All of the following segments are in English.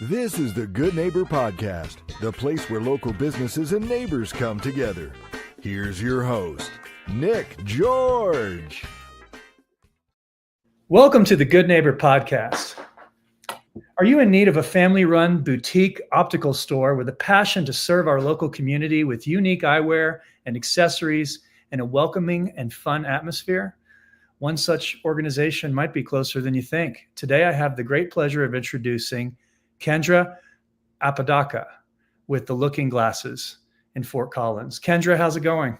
This is the Good Neighbor Podcast, the place where local businesses and neighbors come together. Here's your host, Nick George. Welcome to the Good Neighbor Podcast. Are you in need of a family-run boutique optical store with a passion to serve our local community with unique eyewear and accessories and a welcoming and fun atmosphere? One such organization might be closer than you think. Today, I have the great pleasure of introducing Kendra Apodaca with the Looking Glasses in Fort Collins. Kendra, how's it going?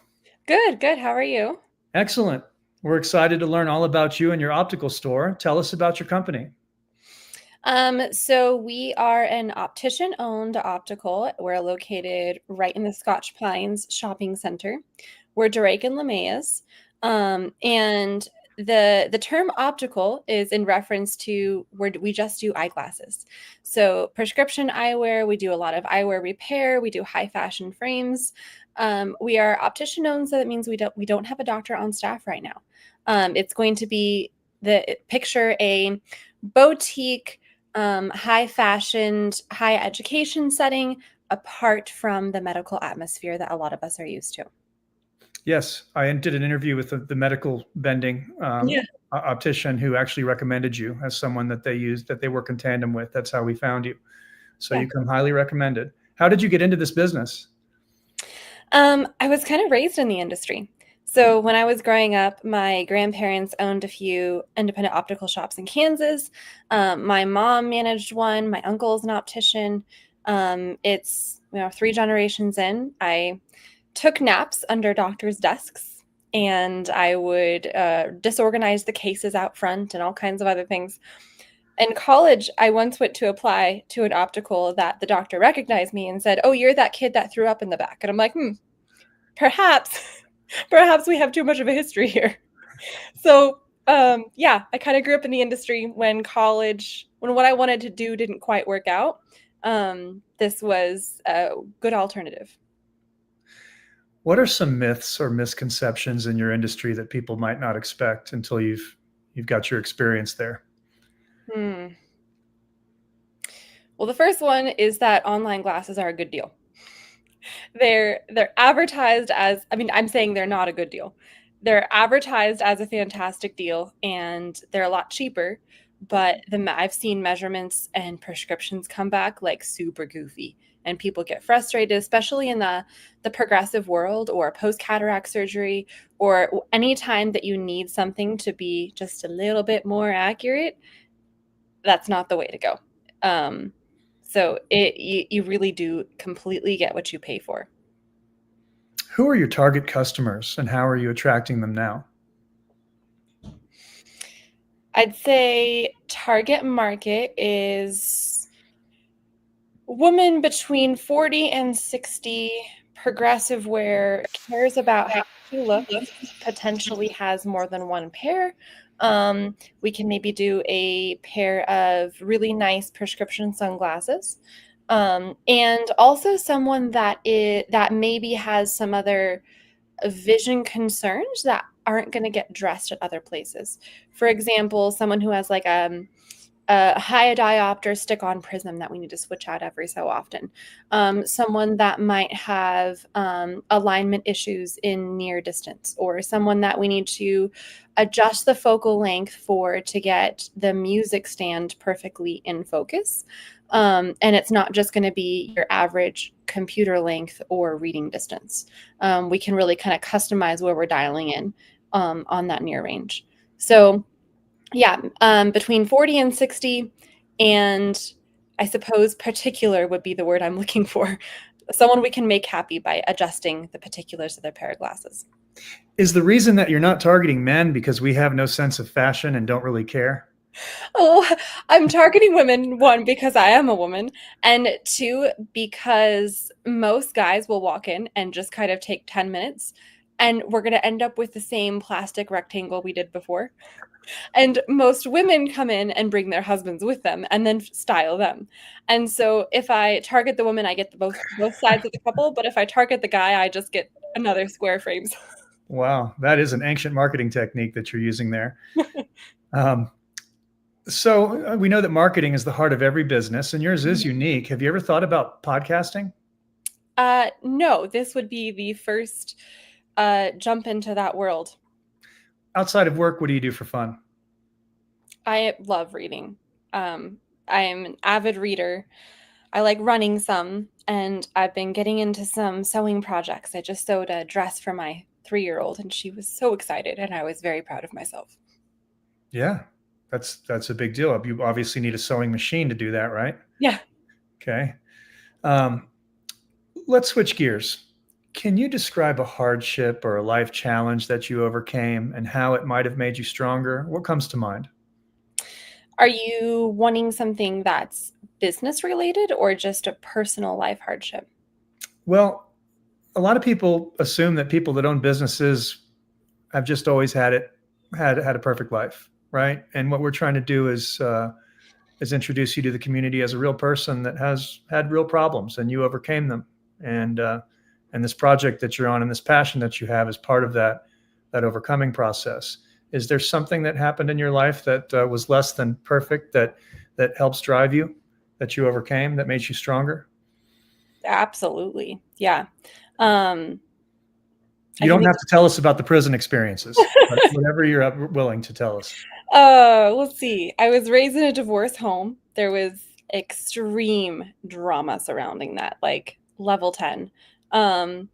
Good. How are you? Excellent. We're excited to learn all about you and your optical store. Tell us about your company. So we are an optician-owned optical. We're located right in the Scotch Pines shopping center. We're Drake and LeMayas. And the term optical is in reference to where we just do eyeglasses. So prescription eyewear, we do a lot of eyewear repair. We do high fashion frames. We are optician owned, so that means we don't have a doctor on staff right now. It's going to be picture a boutique, high fashioned, high education setting apart from the medical atmosphere that a lot of us are used to. Yes, I did an interview with the medical bending optician who actually recommended you as someone that they work in tandem with. That's how we found you. So you come highly recommended. How did you get into this business? I was kind of raised in the industry. So when I was growing up, my grandparents owned a few independent optical shops in Kansas. My mom managed one. My uncle's an optician. It's 3 generations in. I took naps under doctors' desks, and I would disorganize the cases out front and all kinds of other things. In college, I once went to apply to an optical that the doctor recognized me and said, "Oh, you're that kid that threw up in the back." And I'm like, perhaps we have too much of a history here. So, I kind of grew up in the industry when what I wanted to do didn't quite work out. This was a good alternative. What are some myths or misconceptions in your industry that people might not expect until you've got your experience there? Well, the first one is that online glasses are a good deal. They're advertised as, I'm saying they're not a good deal. They're advertised as a fantastic deal, and they're a lot cheaper, but I've seen measurements and prescriptions come back like super goofy, and people get frustrated, especially in the progressive world or post-cataract surgery, or any time that you need something to be just a little bit more accurate. That's not the way to go. So you really do completely get what you pay for. Who are your target customers, and how are you attracting them now? I'd say target market is women between 40 and 60, progressive wear, cares about how she looks, potentially has more than one pair. We can maybe do a pair of really nice prescription sunglasses. And also someone that maybe has some other vision concerns that aren't going to get dressed at other places. For example, someone who has like a high diopter stick-on prism that we need to switch out every so often. Someone that might have alignment issues in near distance, or someone that we need to adjust the focal length to get the music stand perfectly in focus. And it's not just going to be your average computer length or reading distance. We can really kind of customize where we're dialing in on that near range. So between 40 and 60, and I suppose particular would be the word I'm looking for. Someone we can make happy by adjusting the particulars of their pair of glasses. Is the reason that you're not targeting men because we have no sense of fashion and don't really care? Oh, I'm targeting women, 1, because I am a woman, and 2, because most guys will walk in and just kind of take 10 minutes, and we're going to end up with the same plastic rectangle we did before. And most women come in and bring their husbands with them and then style them. And so if I target the woman, I get both sides of the couple. But if I target the guy, I just get another square frames. Wow, that is an ancient marketing technique that you're using there. So we know that marketing is the heart of every business, and yours is unique. Have you ever thought about podcasting? No, this would be the first jump into that world. Outside of work, what do you do for fun? I love reading. I am an avid reader. I like running some, and I've been getting into some sewing projects. I just sewed a dress for my 3-year-old, and she was so excited, and I was very proud of myself. Yeah, that's a big deal. You obviously need a sewing machine to do that, right? Yeah. Okay. Let's switch gears. Can you describe a hardship or a life challenge that you overcame and how it might have made you stronger? What comes to mind? Are you wanting something that's business related or just a personal life hardship? Well, a lot of people assume that people that own businesses have just always had a perfect life, right? And what we're trying to do is introduce you to the community as a real person that has had real problems and you overcame them. And this project that you're on and this passion that you have is part of that overcoming process. Is there something that happened in your life that was less than perfect that helps drive you, that you overcame, that made you stronger? Absolutely. Yeah. You don't have to tell us about the prison experiences, but whatever you're willing to tell us. Let's see. I was raised in a divorce home. There was extreme drama surrounding that, like level 10. Um,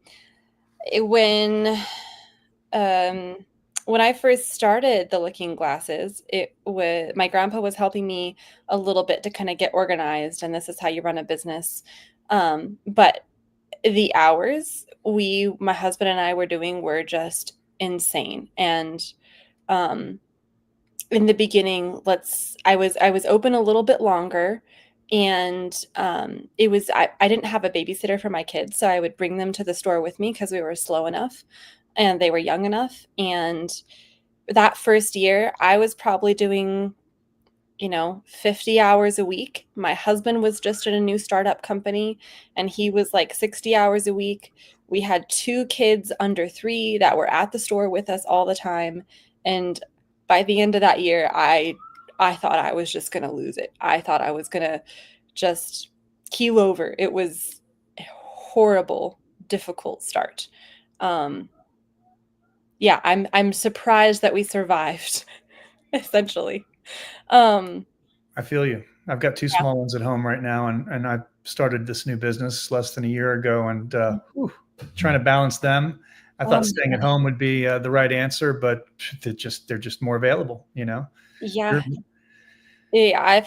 when I first started the Looking Glasses, my grandpa was helping me a little bit to kind of get organized, and this is how you run a business. But the hours my husband and I were doing were just insane. And in the beginning, I was open a little bit longer, and I didn't have a babysitter for my kids, so I would bring them to the store with me because we were slow enough and they were young enough. And that first year, I was probably doing 50 hours a week. My husband was just in a new startup company, and he was like 60 hours a week. We had 2 kids under 3 that were at the store with us all the time. And by the end of that year, I thought I was just going to lose it. I thought I was going to just keel over. It was a horrible, difficult start. Yeah, I'm surprised that we survived, essentially. I feel you. I've got 2 small ones at home right now, and I started this new business less than a year ago, and trying to balance them. I thought staying at home would be the right answer, but they're just more available, Yeah. Yeah, I've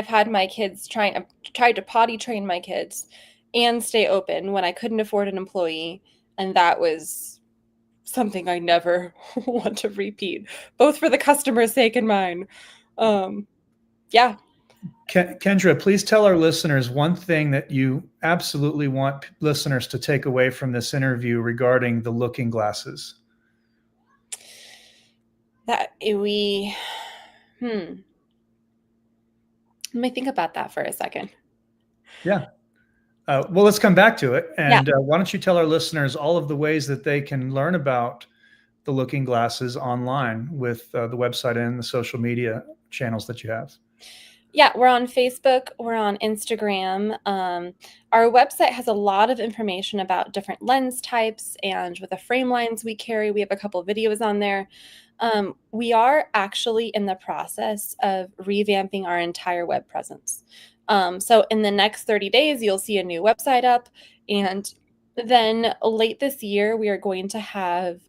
had my kids I've tried to potty train my kids and stay open when I couldn't afford an employee, and that was something I never want to repeat, both for the customer's sake and mine. Yeah. Kendra, please tell our listeners one thing that you absolutely want listeners to take away from this interview regarding the Looking Glasses. Let me think about that for a second. Yeah. Well, let's come back to it. And why don't you tell our listeners all of the ways that they can learn about the Looking Glasses online with the website and the social media channels that you have? Yeah, we're on Facebook, we're on Instagram. Our website has a lot of information about different lens types, and with the frame lines we carry, we have a couple of videos on there. We are actually in the process of revamping our entire web presence. So in the next 30 days, you'll see a new website up, and then late this year, we are going to have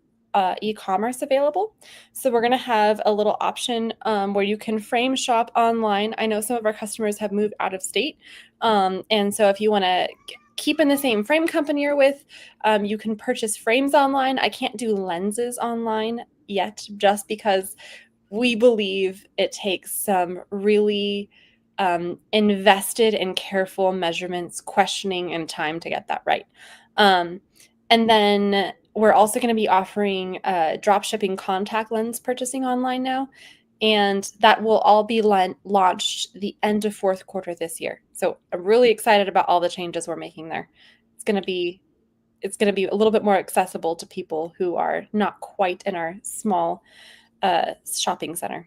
e-commerce available. So we're going to have a little option where you can frame shop online. I know some of our customers have moved out of state. And so if you want to keep in the same frame company you're with, you can purchase frames online. I can't do lenses online yet, just because we believe it takes some really invested and careful measurements, questioning, and time to get that right. And then we're also going to be offering drop shipping contact lens purchasing online now, and that will all be launched the end of 4th quarter this year. So I'm really excited about all the changes we're making there. It's going to be a little bit more accessible to people who are not quite in our small shopping center.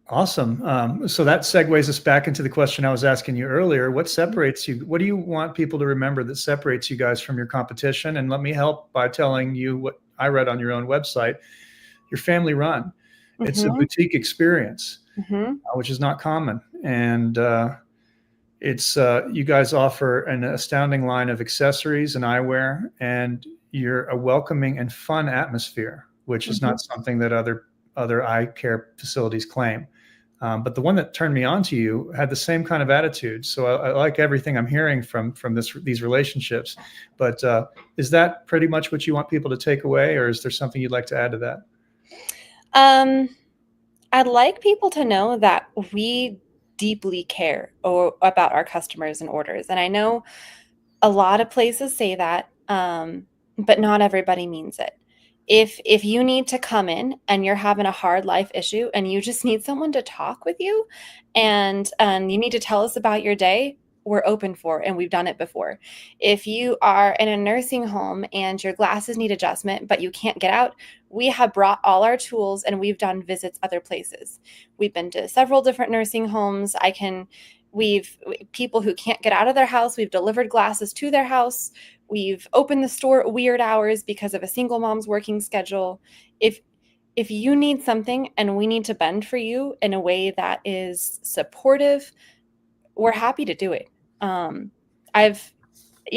Awesome. So that segues us back into the question I was asking you earlier. What separates you? What do you want people to remember that separates you guys from your competition? And let me help by telling you what I read on your own website. Your family run. It's a boutique experience, which is not common. And it's you guys offer an astounding line of accessories and eyewear, and you're a welcoming and fun atmosphere, which is not something that other eye care facilities claim. But the one that turned me on to you had the same kind of attitude. So I like everything I'm hearing from these relationships. But is that pretty much what you want people to take away, or is there something you'd like to add to that? I'd like people to know that we deeply care about our customers and orders. And I know a lot of places say that, but not everybody means it. If you need to come in and you're having a hard life issue and you just need someone to talk with you and you need to tell us about your day, we're open for it, and we've done it before. If you are in a nursing home and your glasses need adjustment, but you can't get out, we have brought all our tools and we've done visits other places. We've been to several different nursing homes. We've people who can't get out of their house, we've delivered glasses to their house. We've opened the store at weird hours because of a single mom's working schedule. If you need something and we need to bend for you in a way that is supportive, we're happy to do it. I've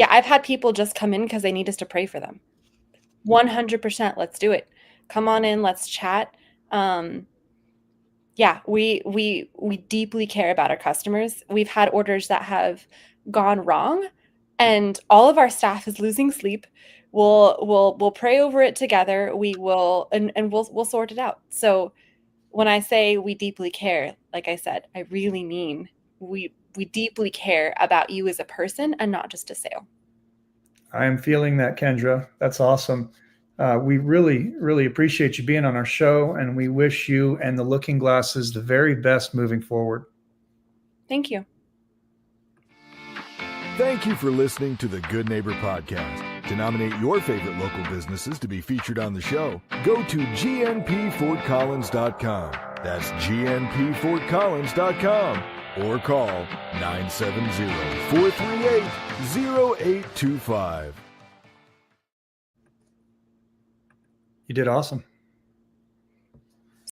had people just come in because they need us to pray for them. 100%, let's do it. Come on in, let's chat. We deeply care about our customers. We've had orders that have gone wrong, and all of our staff is losing sleep. We'll pray over it together. We will, and we'll sort it out. So when I say we deeply care, like I said, I really mean we deeply care about you as a person and not just a sale. I am feeling that, Kendra. That's awesome. We really, really appreciate you being on our show, and we wish you and the Looking Glasses the very best moving forward. Thank you. Thank you for listening to the Good Neighbor Podcast. To nominate your favorite local businesses to be featured on the show, go to gnpfortcollins.com. That's gnpfortcollins.com. Or call 970-438-0825. You did awesome.